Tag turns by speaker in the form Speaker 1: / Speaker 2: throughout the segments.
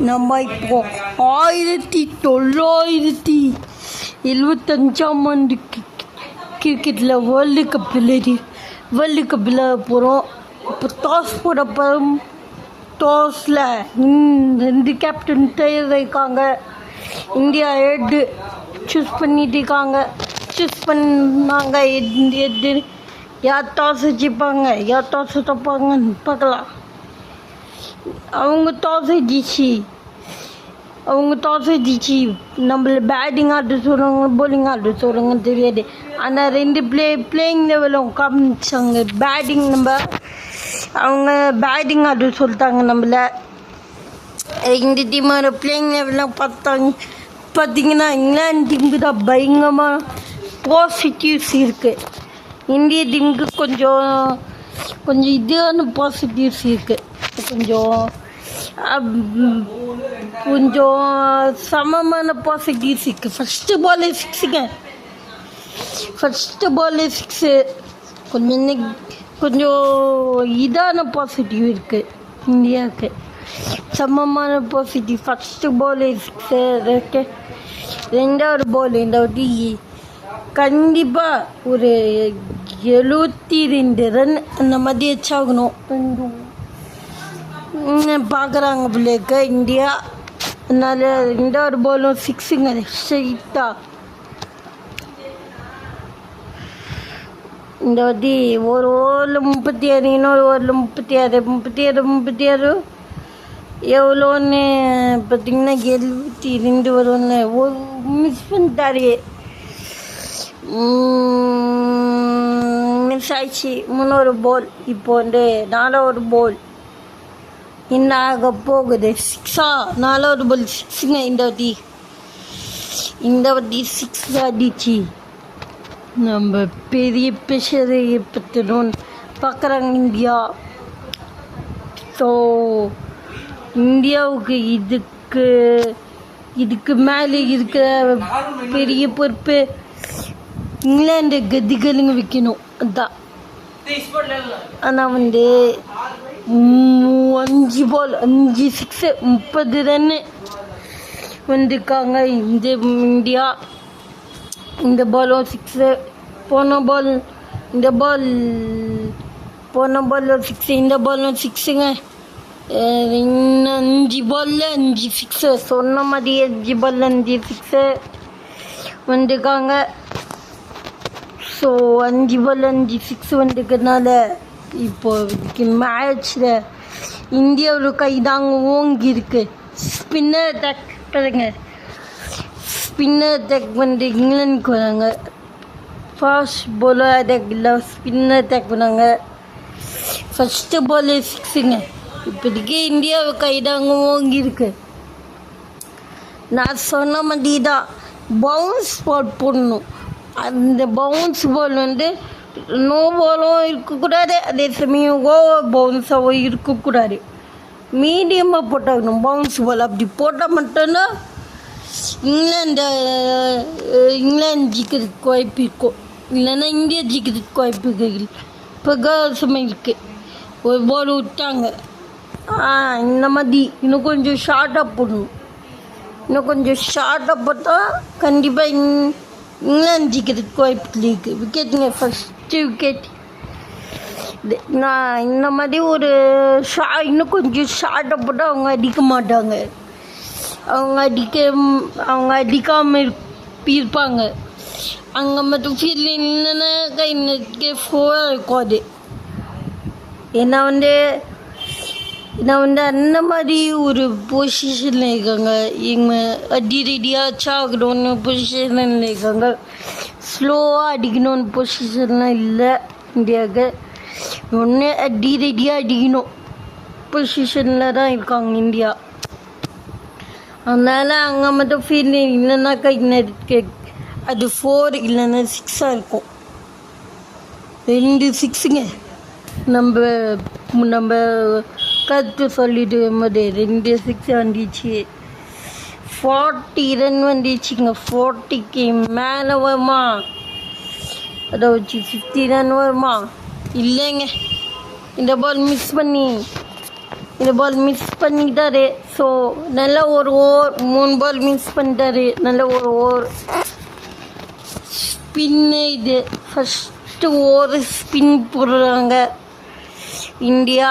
Speaker 1: நம்ம இப்போ 1975ஆம் ஆண்டு கிரிக்கெட்டில் வேர்ல்டு கப்பில் போகிறோம். இப்போ டாஸ் போட போகிறோம். டாஸில் 2 கேப்டன் தயாரிக்காங்க. இந்தியா ஹெட்டு சூஸ் பண்ணாங்க. ஹெட்டு யார் டாஸ் வச்சுப்பாங்க, யார் டாஸ் தப்பாங்கன்னு பார்க்கலாம். அவங்க டாஸ் அடிச்சு நம்மள பேட்டிங் ஆட சொல்கிறாங்க, பவுலிங் ஆட சொல்கிறாங்கன்னு தெரியாது. ஆனால் 2 பிளேயிங் லெவலும் காமிச்சாங்க. அவங்க பேட்டிங் ஆட சொல்லிட்டாங்க. நம்மள 2 டீமோட பிளேயிங் லெவலாம் பார்த்தீங்கன்னா இங்கிலாந்து டீமுக்கு தான் பயங்கரமாக பாசிட்டிவ்ஸ் இருக்குது. இந்திய டீமுக்கு கொஞ்சம் இதான பாசிட்டிவ்ஸ் இருக்குது. கொஞ்சம் சமமான பாசிட்டிவ்ஸ் இருக்குது. ஃபஸ்ட்டு பாலே சிக்ஸு கொஞ்சம் இதான பாசிட்டிவ் இருக்குது. இந்தியாவுக்கு சமமான பாசிட்டிவ். ஃபஸ்ட்டு பாலே சிக்ஸு இருக்கு. 2வது பால் கண்டிப்பாக ஒரு 72 ரன் அந்த மாதிரி வச்சாகணும். பார்க்குறாங்க பிள்ளைக்க இந்தியா. அதனால் 2வது பாலும் சிக்ஸுங்க ஸ்ட்ரைட்டாக. இந்த வாட்டி ஒரு ஓவரில் 36, இன்னொரு ஓவரில் 36 எவ்வளோன்னு பார்த்தீங்கன்னா 72 வரும்னு மிஸ் பண்ணிட்டாரு. மிஸ் ஆயிடுச்சு. 3வது பால். இப்போ 4வது பால் என்ன ஆக போகுது? 6ஆ? 4வது பால் 6ங்க. இந்த வாட்டி 6 அடிச்சு நம்ம பெரிய ப்ரெஷரை ஏற்படுத்தணும்னு பார்க்குறாங்க இந்தியா. ஸோ இந்தியாவுக்கு இதுக்கு மேலே இருக்கிற பெரிய பொறுப்பு இங்கிலாந்து கதிகளுங்க வைக்கணும். அதுதான். ஆனால் 5 பால் 5 சிக்ஸு 30 ரன்னு வந்திருக்காங்க இந்தியா. இந்த பாலும் சிக்ஸு. போன பால் 6, இந்த பாலும் சிக்ஸுங்க. 5 பாலில் 5 சிக்ஸு. சொன்ன மாதிரி 5 பாலில் 5 சிக்ஸு வந்திருக்காங்க. ஸோ 5 பால் 5 சிக்ஸ் வந்திருக்கிறதுனால இப்போ மேட்ச்சில் இந்தியாவோட கைதாங்க ஓங்கி இருக்கு. ஸ்பின்னர் அட்டாக் இங்கிலாந்துக்கு வராங்க. ஃபாஸ்ட் பாலர் அட்டாக் இல்லை, ஸ்பின்னர் அட்டாக் பண்ணாங்க. ஃபஸ்ட்டு பாலே சிக்ஸுங்க. இப்போதைக்கு இந்தியாவை கைதாங்க ஓங்கி இருக்கு. நான் சொன்ன மாதிரி தான் பவுன்ஸ் பால் போடணும். அந்த பவுன்ஸ் பால் நோ பாலும் இருக்கக்கூடாது, அதே சமயம் ஓவர் பவுன்ஸாகவும் இருக்கக்கூடாது. மீடியமாக போட்டாகணும் பவுன்ஸ் பால். அப்படி போட்டால் மட்டும்தான் இங்கிலாந்து ஜிக்கிறதுக்கு வாய்ப்பு இருக்கும். இல்லைன்னா இந்தியா ஜிக்கிறதுக்கு வாய்ப்பு இருக்குது. பிரகாசமாக இருக்குது. ஒரு பால் விட்டாங்க. இந்த மாதிரி இன்னும் கொஞ்சம் ஷார்ட்டாக போடணும். இன்னும் கொஞ்சம் ஷார்ட்டாக போட்டால் கண்டிப்பாக இங்கிலாந்து ஜிக்கிறதுக்கு வாய்ப்பு இருக்குது. விக்கெட்டுங்க. First wicket. நான் இந்த மாதிரி ஒரு இன்னும் கொஞ்சம் ஷார்ட்டாக போட்டால் அவங்க அடிக்க மாட்டாங்க. அவங்க அடிக்காமல் இருப்பாங்க. அங்கே மட்டும் ஃபீல்டில் இல்லைன்னா கைக்கு 4 இருக்கும். அது ஏன்னா அந்த மாதிரி ஒரு பொசிஷனில் இருக்காங்க. இவங்க ரெடியாக சாகணும்னு பொசிஷனில் இருக்காங்க. ஸ்லோவாக அடிக்கணும்னு பொசிஷன்லாம் இல்லை இந்தியாவுக்கு. ஒன்று ரெடியாக அடிக்கணும் பொசிஷனில் தான் இருக்காங்க இந்தியா. அதனால் அங்கே மட்டும் ஃபீல்டிங் இல்லைன்னா கைக்கு அது 4 இல்லைன்னா 6ஆக இருக்கும். 2 சிக்ஸுங்க. நம்ம கருத்து சொல்லிட்டு போது 2 6 வந்துச்சு. 40 ரன் வந்துச்சுங்க. 40க்கு மேலே வருமா? அதை வச்சு 50 ரன் வருமா? இல்லைங்க. இந்த பால் மிஸ் பண்ணி இந்த பால் மிஸ் பண்ணிட்டாரு. ஸோ நல்ல ஒரு ஓவர், 3 பால் மிஸ் பண்ணிட்டாரு. நல்ல ஒரு ஓவர் ஸ்பின்னு. இது ஃபஸ்ட்டு ஓவர் ஸ்பின் போடுறாங்க இந்தியா.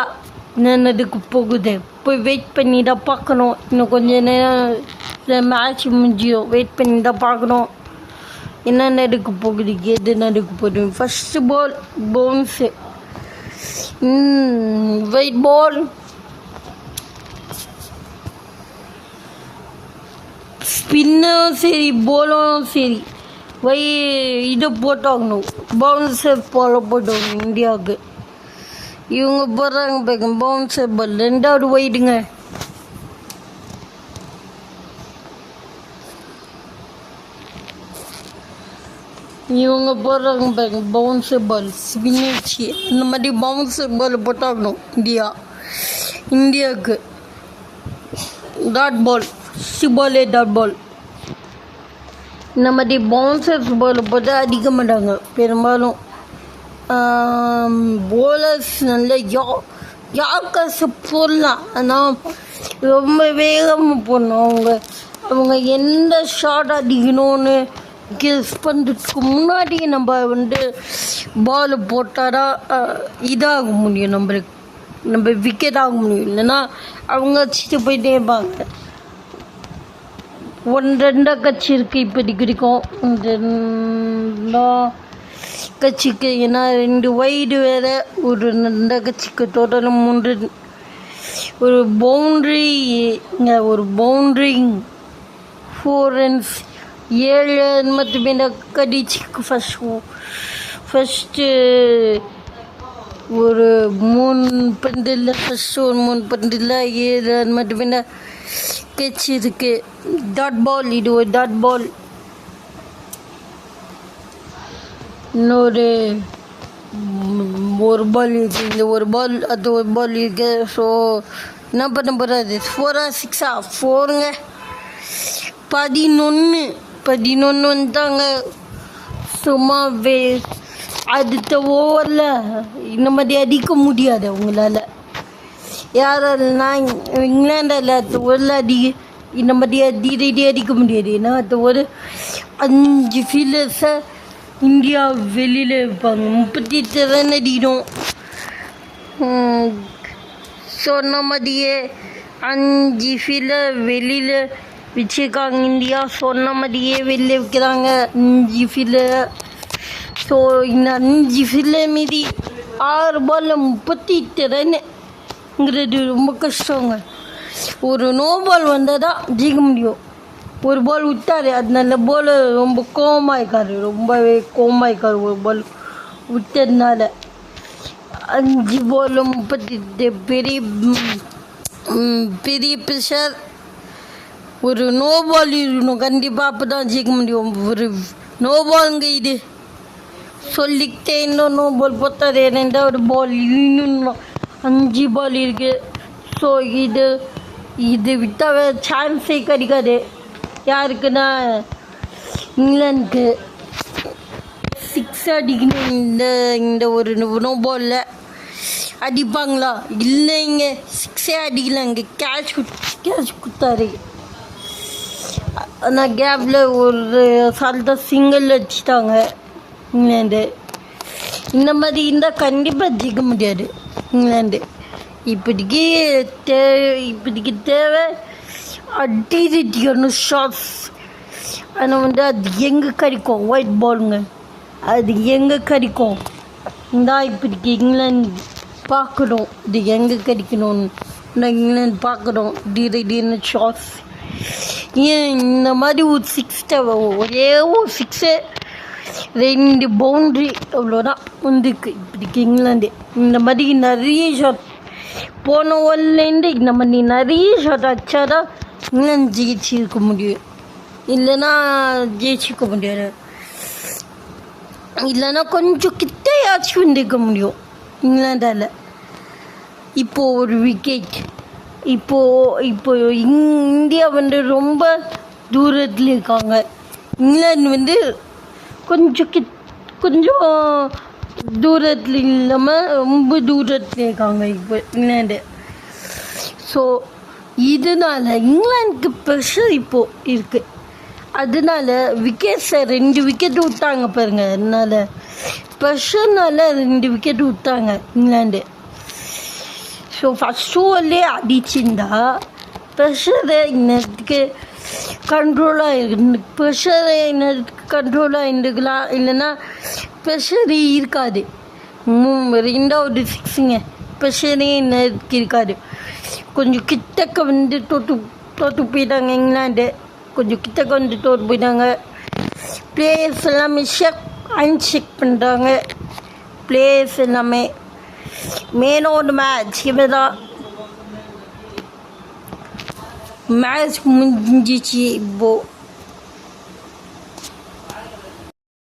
Speaker 1: என்னதுக்கு போகுது போய் வெயிட் பண்ணி தான் பார்க்கணும். இன்னும் கொஞ்சம் நேரம் மேட்ச் முடிஞ்சிடும். வெயிட் பண்ணி தான் பார்க்கணும் என்ன நடக்க போகுது, எது நடக்க போகுது. ஃபஸ்ட்டு பால் பவுன்ஸு, வெயிட் பால் ஸ்பின்னும் சரி பாலும் சரி இது போட்டாகணும். பவுன்சர் பால் போட்டாகணும் இந்தியாவுக்கு. இவங்க போடுறாங்க பாருங்க பவுன்சர் பால். 2வது வைடுங்க. இவங்க போடுறாங்க பாருங்க பவுன்சர் பால் ஸ்பின்னிச்சு. இந்த மாதிரி பவுன்சர் பால் போட்டாகணும் இந்தியாவுக்கு. டாட் பால், ஃபஸ்ட்டு பாலே டாட் பால். இந்த மாதிரி பவுன்சர்ஸ் பால் போட்டு அடிக்க மாட்டாங்க பெரும்பாலும். போலர்ஸ் நல்ல யாக்கர்ஸ் போடலாம், ஆனால் ரொம்ப வேகமாக போடணும். அவங்க எந்த ஷாட் அடிக்கணும்னு கெஸ் பண்ணுறதுக்கு முன்னாடி நம்ம பால் போட்டால் தான் இதாக முடியும், நம்ம விக்கெட் ஆக முடியும். இல்லைன்னா அவங்க அடிச்சுட்டு போயிட்டே இருப்பாங்க. 1-2 கட்சி இருக்குது இப்போதைக்கு இருக்கும். 2 கட்சிக்கு, ஏன்னா 2 வைடு வேறு. ஒரு 2 கட்சிக்கு டோட்டல் 3. ஒரு பவுண்ட்ரி, இங்கே ஒரு பவுண்ட்ரி 4 runs 7 மட்டுமே கடிச்சிக்கு. ஃபஸ்ட்டு ஒரு 3 பந்தில், ஃபஸ்ட்டு ஒரு 3 பந்தில் 7 run மட்டுமே கேட்ச் இருக்கு. டாட் பால், இது ஒரு டாட் பால். இன்னொரு பால் இருக்கு, இந்த ஒரு பால், அது ஒரு பால் இருக்கு. ஸோ என்ன பண்ண போகிறாரு? 4 or 6 4ங்க. 11 வந்துட்டாங்க. சும்மா அடுத்த ஓவரில் இந்த மாதிரி அடிக்க முடியாது அவங்களால. யாரெல்லாம் இங்கிலாண்டில் அடுத்த ஓவரில் இந்த மாதிரி அடிக்க முடியாது. ஏன்னா அடுத்த ஒரு 5 ஃபீல்டர்ஸை இந்தியா வெளியில் இருப்பாங்க. 38 ரன் அடிக்கணும். சொன்ன மாதிரியே 5 ஃபீல்டர் வெளியில் வச்சுருக்காங்க இந்தியா. சொன்ன மாதிரியே வெளியில் வைக்கிறாங்க 5 ஃபீல்டர். ஸோ இந்த 5 ஃபீல்டர் மீதி 6 பாலில் 38 ரன்னுங்கிறது ரொம்ப கஷ்டங்க. ஒரு நோ பால் வந்தால் தான் ஜெயிக்க முடியும். ஒரு பால் விட்டார், அதனால பால் ரொம்ப கோவமாயிருக்காரு. ஒரு பால் விட்டதுனால 5 பால் 38 பெரிய ப்ரெஷர். ஒரு நோ பால் இருக்கணும் கண்டிப்பாக, அப்போ தான் ஜெயிக்க முடியும். ஒரு நோ பாலுங்க இது. சொல்லிக்கிட்டே இன்னும் நோ பால் போட்டார். 2வது பால் இன்னும் 5 பால் இருக்குது. ஸோ இது விட்டால் சான்ஸே கிடைக்காது. யாருக்குன்னா இங்கிலாந்துக்கு 6 அடிக்கணும். இந்த ஒரு நோ பாலில் அடிப்பாங்களா? இல்லைங்க, 6 அடிக்கலாங்க. கேட்ச் கொடுத்தாரு. ஆனால் கேப்பில் ஒரு சால்ட்டாக சிங்கிள் அடிச்சிட்டாங்க இங்கிலாந்து. இந்த மாதிரி இருந்தால் கண்டிப்பாக ஜெயிக்க முடியாது இங்கிலாந்து. இப்போதைக்கு தேவை அடிக்கணும் ஷாட்ஸ். ஆனால் அது எங்கே கிடைக்கும்? ஒயிட் பாலுங்க, அது எங்கே கிடைக்கும்? தான் இப்போதைக்கு இங்கிலாந்து பார்க்கணும். இது எங்கே கிடைக்கணும்னு இங்கிலாந்து பார்க்கணும். திடீர்னு ஷாட்ஸ். ஏன் இந்த மாதிரி ஒரு 6 தேவை, ஒரே ஒரு 6 2 பவுண்ட்ரி அவ்வளோதான் வந்துருக்கு இப்போதைக்கு இங்கிலாந்து. இந்த மாதிரி நிறைய ஷாட் போன ஓவர்லேருந்து இந்த மாதிரி நிறைய ஷாட் அடித்தா தான் இங்கிலாந்து ஜெயிச்சிருக்க முடியும். இல்லைன்னா ஜெயிச்சிக்க முடியாது. இல்லைன்னா கொஞ்சம் கிட்டையாச்சும் வந்துருக்க முடியும் இங்கிலாண்டால். இப்போது ஒரு விக்கெட். இப்போது இந்தியா ரொம்ப தூரத்தில் இருக்காங்க. இங்கிலாந்து கொஞ்சம் தூரத்தில் இல்லாமல் ரொம்ப தூரத்தில் இருக்காங்க இப்போ இங்கிலாந்து. ஸோ இதனால் இங்கிலாந்துக்கு ப்ரெஷர் இப்போது இருக்குது. அதனால விக்கெட்ஸை 2 விக்கெட் விட்டாங்க பாருங்க. அதனால் ப்ரெஷர்னால 2 விக்கெட் விட்டாங்க இங்கிலாண்டு. ஸோ ஃபஸ்ட் ஓவர்லே அடிச்சிருந்தா ப்ரெஷரை இன்னத்துக்கு கண்ட்ரோலாக இருந்து ப்ரெஷரை இன்னத்துக்கு கண்ட்ரோலாக இருந்துக்கலாம். இல்லைன்னா ப்ரெஷர் இருக்காது. 2வது 6ங்க ப்ரெஷரே இன்னத்துக்கு இருக்காது. கொஞ்சம் கிட்டக்க வந்து தோற்று போயிட்டாங்க இங்கிலாண்டு. கொஞ்சம் கிட்டக்க வந்து தோற்று போயிட்டாங்க. பிளேயர்ஸ் எல்லாமே அன்செக் பண்ணுறாங்க. பிளேயர்ஸ் எல்லாமே மேன் ஆஃப் த மேட்ச் இவர் தான். மேட்ச் முடிஞ்சிச்சு இப்போது.